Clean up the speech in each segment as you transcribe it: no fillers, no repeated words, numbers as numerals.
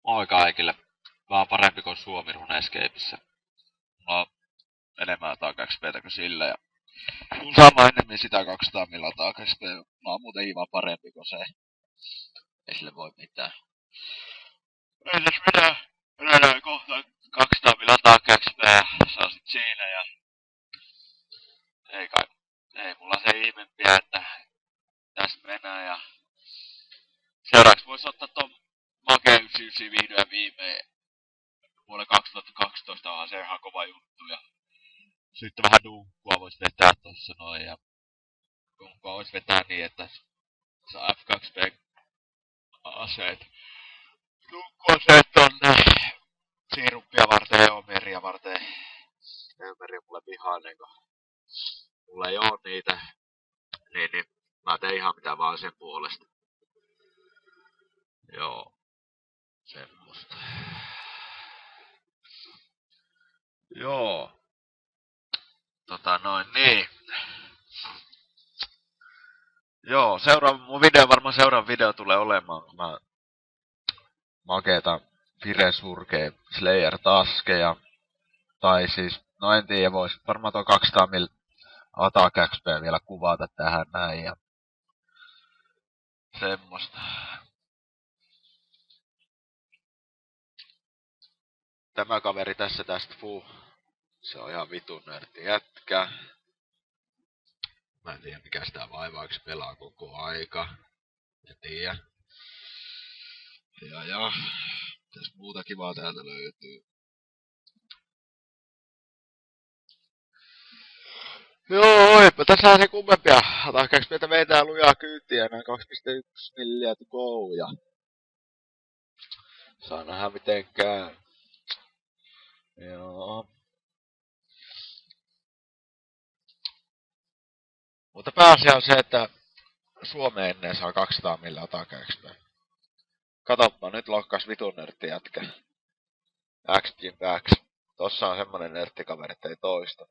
Moi kaikille. Vähän parempi kuin Suomi Runescapeissa. Mulla on enemmän jotain 2P:tä kuin sillä ja tuun saamaan enemmän sitä 200 milataa 2P. Mä oon muutenkin vaan parempi kuin se. Ei sille voi mitään. Ei tässä mitään. Mennään kohta 200 milataa 2P. Se on sit siinä ja ei kai. Ei mulla se ihmeempiä, että tästä mennään ja seuraavaksi vois ottaa ton Make 99 vihdoin ja viimein. Vuonna 2012 onhan se ihan kova juttu ja sitten vähän dunkkua vois vetää tossa noin ja dunkkua vois vetää niin, että saa F2P aseet. Dunkkuaseet tonne siiruppia varten ja Eomeria varten. Eomeria mulle vihainen, kun mulla ei oo niitä. Niin mä teen ihan mitä vaan sen puolesta. Joo. Semmosta. Joo. Niin. Joo, mun seuraava video tulee olemaan, kun mä makeeta Firesurgea Slayer taskeja. Tai siis, no en tiedä, vois varmaan tuo 200 mil Attack XP vielä kuvata tähän näin ja semmoista. Tämä kaveri tästä se on ihan vitun nörtti jätkä. Mä en tiedä mikä sitä vaivaaksi pelaa koko aika. En tiedä. Ja. Mitäs muuta kivaa täältä löytyy? Joo, eipä tässä se kummempia. Attack XP:tä meitä lujaa kyytiä näin 2.1 milliä to go ja saa nähdä miten käy. Joo. Mutta pääasia on se, että Suomeen ennen saa 200 millä Attack XP. Katoppa, nyt lokkas vitun nörtti jätkä. X. Tossa on semmonen nörttikaveri, että ei toista.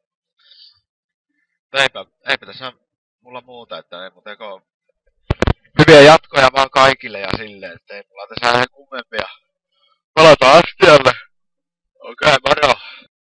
Eipä tässä mulla muuta, että ei muuteko hyviä jatkoja vaan kaikille ja silleen, että ei mulla tässä ihan kummempia. Palataan astialle. Okei, moro.